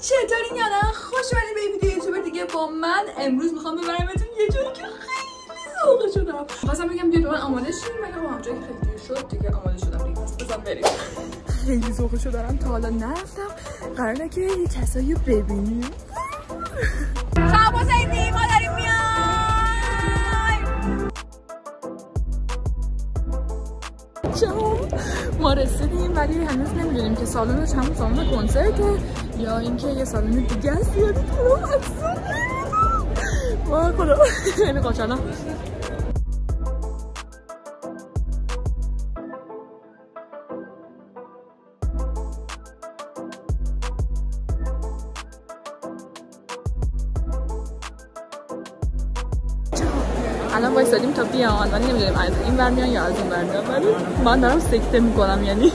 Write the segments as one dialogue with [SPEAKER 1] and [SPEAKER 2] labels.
[SPEAKER 1] چطورین یا نه؟ خوش اومدید به این ویدیو یوتیوب دیگه با من. امروز میخوام ببرمتون یه جایی که خیلی ذوقه شدم. خواستم بگم بیاید من آماده شیم، ولی خب اونجایی که خیلی دیر شد دیگه آماده شدم دیگه. پس بزن بریم. خیلی ذوقه شدم، تا حالا نرفتم. قراره که یه کسایی ببینیم. خب حسینی ما داریم میایم. ما رسیدیم ولی هنوز نمیدونیم که سالنش همون سالن کنسرته یا اینکه یه سالن دیگه است. یادتون وای خدا خیلی خوشحالم. الان وایسادیم تا بیان ولی نمیدونیم از این ور میان یا از اون ور میان، ولی من دارم سکته میکنم یعنی.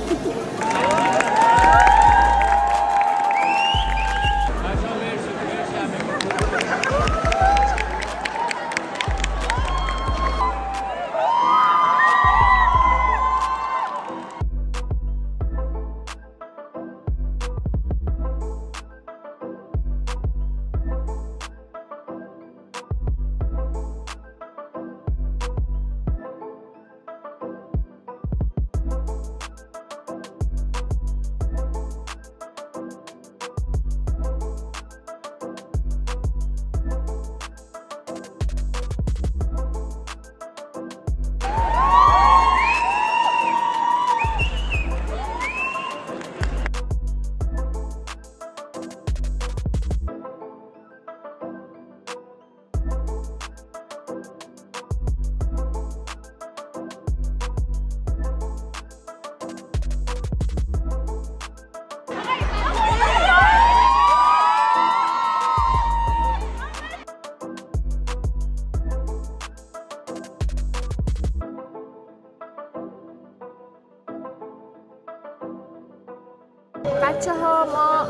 [SPEAKER 1] بچه ها ما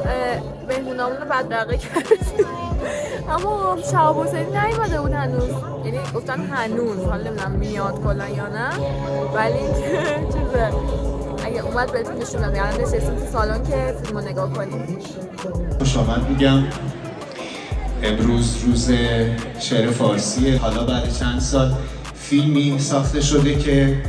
[SPEAKER 1] مهمونامون رو بدرقه کردیم اما شهاب حسینی نیومده بود هنوز، یعنی گفتن هنوز، حالا نمیدونم میاد کلا یا نه، ولی چیزه اگه اومد بهتون نشون بدم. الان نشستیم تو سالن که فیلمو نگاه کنیم.
[SPEAKER 2] خوش آمد میگم. امروز روز شعر فارسیه. حالا بعد چند سال فیلمی ساخته شده که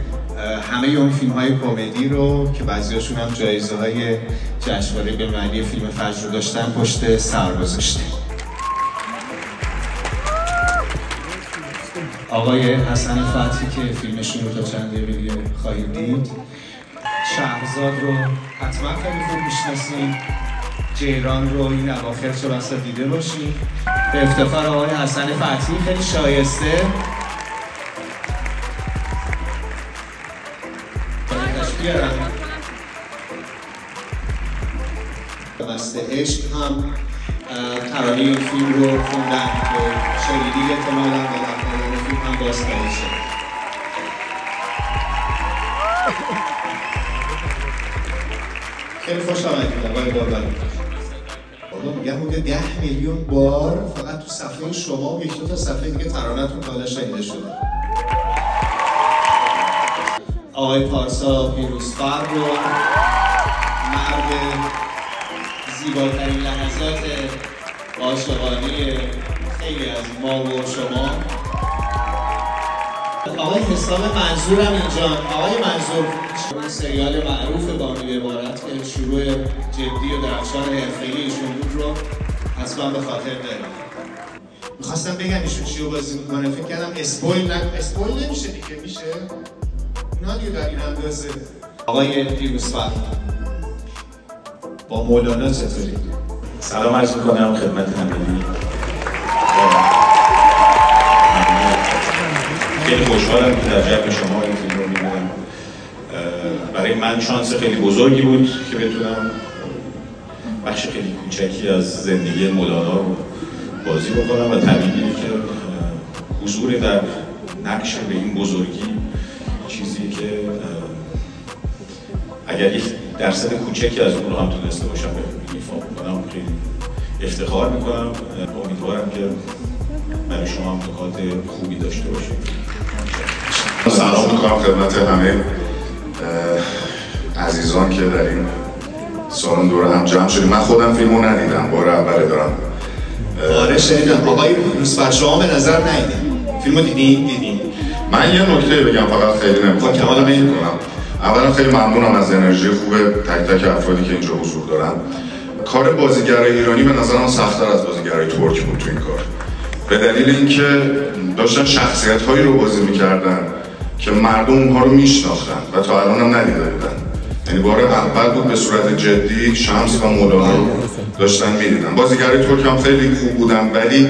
[SPEAKER 2] همه اون فیلم های کمدی رو که بعضیاشون هم جایزه های جشنواره بین‌المللی فیلم فجر رو داشتن پشت سر گذاشته. آقای حسن فتحی که فیلمشون رو تا چند دقیقه خواهید دید. شهرزاد رو حتما خیلی خوب میشناسید. جیران رو این اواخر چه بسا دیده باشید. به افتخار آقای حسن فتحی خیلی شایسته. مست عشق هم ترانه این فیلم رو خوندن که شنیدید احتمالاً و در پایان فیلم هم بازخوانی شد. خیلی خوش آمدید آقای بابایی. بابا میگم حدود 10 میلیون بار فقط تو صفحه شما و یک دو تا صفحه دیگه ترانه‌تون تا حالا شنیده شده. آقای پارسا پیروزفر رو مرد زیباترین لحظات عاشقانه خیلی از ما و شما. آقای حسام منظور هم اینجا. آقای منظور این سریال معروف بانوی عبارت که شروع جدی و درخشان حرفه‌ای ایشون بود رو حتما به خاطر داریم. میخواستم بگم ایشون چی رو بازی میکنه، فکر کردم اسپویل نمیشه دیگه. میشه؟ نادیو در این اندازه. آقای پیروزفر با مولانا چطوری؟
[SPEAKER 3] سلام عرض میکنم خدمت همگی. خیلی خوشحالم که در جمع شما این فیلم رو میبینم. برای من شانس خیلی بزرگی بود که بتونم بخش خیلی کوچکی از زندگی مولانا رو بازی بکنم و طبیعیه که حضور در نقش به این بزرگی چیزی که اگر یک درصد کوچکی از اون رو هم تونسته باشم ایفا بکنم خیلی افتخار میکنم. امیدوارم که برای شما هم نکات خوبی داشته باشید.
[SPEAKER 4] سلام میکنم خدمت همه عزیزان که در این سالن دور هم جمع شدیم. من خودم فیلمو ندیدم، بار اوله دارم.
[SPEAKER 2] آره شنیدم. آقای روزفر شما به نظر ندیدین فیلمو دیدین؟
[SPEAKER 4] من یه نکته بگم فقط، خیلی نمیخوام
[SPEAKER 2] کمال میگم.
[SPEAKER 4] اولا خیلی ممنونم از انرژی خوب تک تک افرادی که اینجا حضور دارن. کار بازیگرای ایرانی به نظرم سخت‌تر از بازیگرای ترک بود تو این کار، به دلیل اینکه داشتن شخصیت‌هایی رو بازی می‌کردن که مردم اونها رو میشناختن و تا الان هم ندیده بودن. یعنی بار اول بود به صورت جدی شمس و مولانا رو داشتن می‌دیدن. بازیگرای ترک هم خیلی خوب بودن، ولی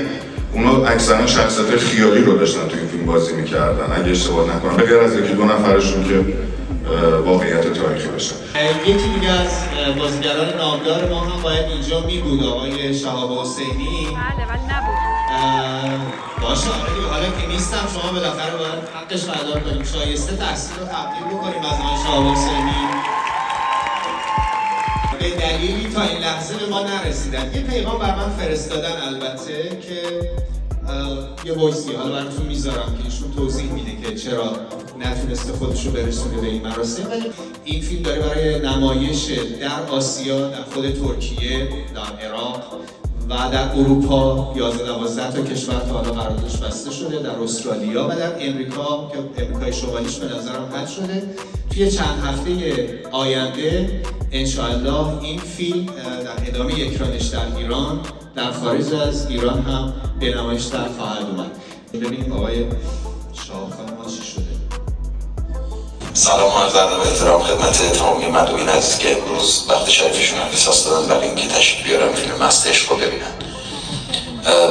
[SPEAKER 4] اونا اکثرا شخصیت خیالی رو داشتن تو این فیلم بازی می‌کردن اگه اشتباه نکنم، به غیر از یکی دو نفرشون که واقعیت تاریخی باشن.
[SPEAKER 2] یکی دیگه از بازیگران نامدار ما هم باید اینجا می بود، آقای شهاب حسینی.
[SPEAKER 5] بله ولی نبود.
[SPEAKER 2] باشه حالا که نیستم شما بالاخره باید حقش رو ادا کنیم، شایسته تحصیل رو تبدیل بکنیم از آقای شهاب حسینی. به دلیلی تا این لحظه به ما نرسیدن. یه پیغام بر من فرستادن البته که یه وایسی حالا براتون میذارم که ایشون توضیح میده که چرا نتونسته خودش رو برسونه به این مراسم. ولی این فیلم داره برای نمایش در آسیا، در خود ترکیه، در عراق و در اروپا 11-12 تا کشور تا حالا قراردادش بسته شده، در استرالیا و در امریکا که امریکای شمالیش به نظرم قطع شده. توی چند هفته آینده انشاءالله این فیلم در ادامه اکرانش در ایران، در خارج از ایران هم به نمایش در خواهد اومد. ببینیم آقای شاه خانم چی شده.
[SPEAKER 6] سلام عرض ادب و احترام خدمت تمامی مدعوین عزیز که امروز وقت شریفشون اختصاص دادن برای اینکه تشریف بیارن فیلم مست عشق رو ببینن.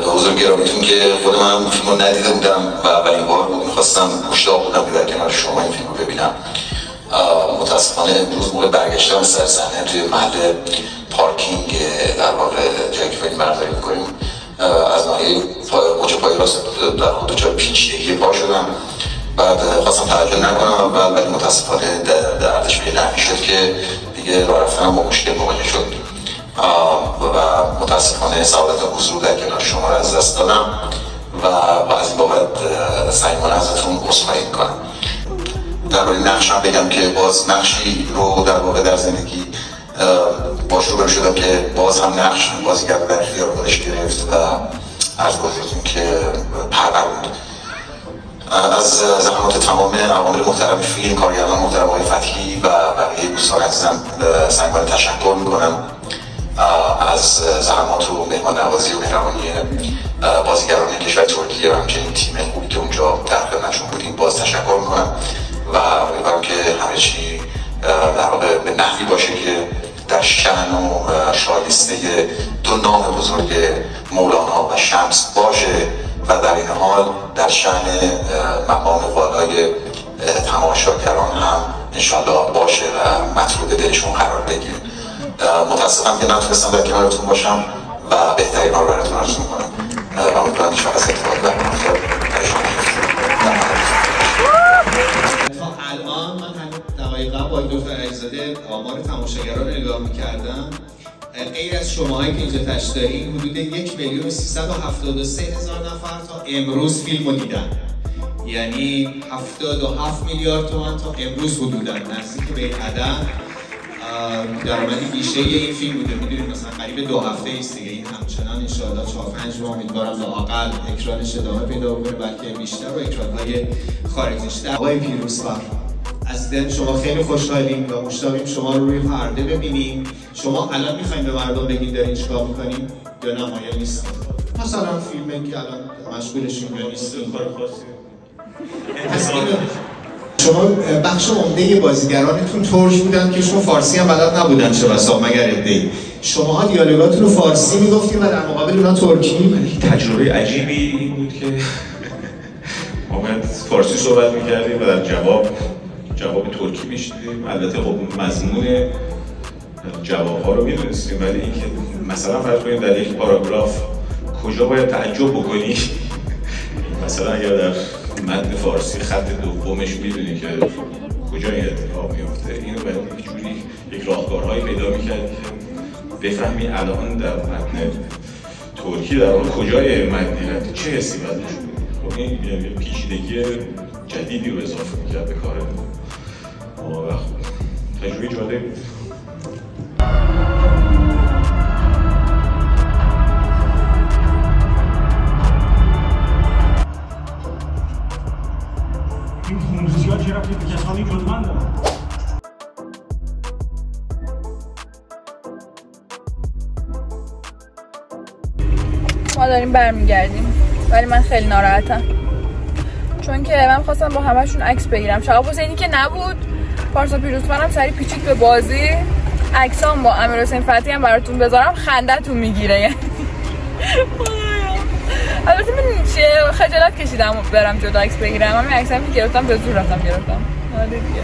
[SPEAKER 6] به حضور گرامیتون که خود من فیلم رو ندیده بودم و اولین بار بود، میخواستم مشتاق بودم که در کنار شما این فیلم رو ببینم. متاسفانه امروز موقع برگشتن سر صحنه توی محل پارکینگ در واقع جایی که فیلم برداری میکنیم از ناحیه مچ پای راست در واقع دچار پیچیدگی پا شدم. بعد خواستم توجه نکنم ولی متاسفانه دردش به نحوی شد که دیگه راه رفتنم با مشکل مواجه شد و متاسفانه سعادت حضور در کنار شما رو از دست دادم و از این بابت صمیمانه ازتون عذرخواهی میکنم. درباره نقشم بگم که باز نقشی رو در واقع در زندگی باش روبرو شدم که باز هم نقش بازیگر در اختیار خودش گرفت و عرض بازیتون که پروروند. از زحمات تمام عوامل محترم فیلم، کارگردان محترم آقای فتحی و بقیه دوستان عزیزم صمیمانه تشکر میکنم. از زحمات و مهمان نوازی و مهربانی بازیگران کشور ترکیه و همچنین تیم خوبی که اونجا در خدمتشون بودیم باز تشکر میکنم و امیدوارم که همه چی در واقع به نحوی باشه که در شأن و شایسته دو نام بزرگ مولانا و شمس باشه و در این حال در شأن مقام والای تماشاگران هم انشاءالله باشه و مطلوب دلشون قرار بگیره. متاسفم که نتونستم در کنارتون باشم و بهترین ها رو براتون آرزو میکنم و امیدوارم هیچ وقت از اتفاق برمیفته.
[SPEAKER 2] تا الان من دقایقا با دکتر علیزاده آمار تماشاگران رو نگاه میکردم. غیر از شماهایی که اینجا تشریف دارین حدود 1,373,000 نفر تا امروز فیلم رو دیدن. یعنی 77 میلیارد تومان تا امروز حدوداً نزدیک به این عدد درآمد بیشه این فیلم بوده. میدونید مثلا قریب 2 هفته ایست دیگه. این همچنان ان شاءالله 4-5 ماه امیدوارم لااقل اکرانش ادامه پیدا بکنه، بلکه بیشتر و اکران‌های خارجیش. آقای پیروزفر از دیدن شما خیلی خوشحالیم و مشتاقیم شما رو روی پرده ببینیم. شما الان می‌خواید به مردم بگید دارین چیکار می‌کنین یا نمایان نیستین؟ مثلا فیلمی که الان مشغولشین یا نیستین کار خاصی. شما بخش عمده بازیگرانتون ترک بودن که شما فارسی هم بلد نبودن چه بسا مگر عده‌ای. شماها دیالوگاتون رو فارسی میگفتین و در مقابل اونا ترکی.
[SPEAKER 3] تجربه عجیبی این بود که ما فارسی صحبت میکردیم و در جواب ترکی میشنیدیم. البته خب مضمون جوابها رو میدونستیم، ولی اینکه مثلا فرض کنیم در یک پاراگراف کجا باید تعجب بکنی، مثلا اگر در متن فارسی خط دومش میدونی که کجا این اتفاق میفته، اینو باید یک جوری یک راهکارهایی پیدا میکرد که بفهمی الان در متن ترکی در واقع کجای متن چه حسی باید نشون بدی. خب این یه پیچیدگی جدیدی رو اضافه میکرد به کار ما و تجربه جالبی بود.
[SPEAKER 1] ما داریم برمیگردیم ولی من خیلی ناراحتم چون که من خواستم با همه‌شون عکس بگیرم. شهاب حسینی که نبود، پارسا پیروزفرم سری پیچید به بازی. عکسام با امیرحسین فتحی هم براتون بذارم خنده‌تون میگیره. البته من خجالت کشیدم برم جدا عکس بگیرم. همین عکسام که گرفتم به زور رفتم گرفتم. حالا دیگه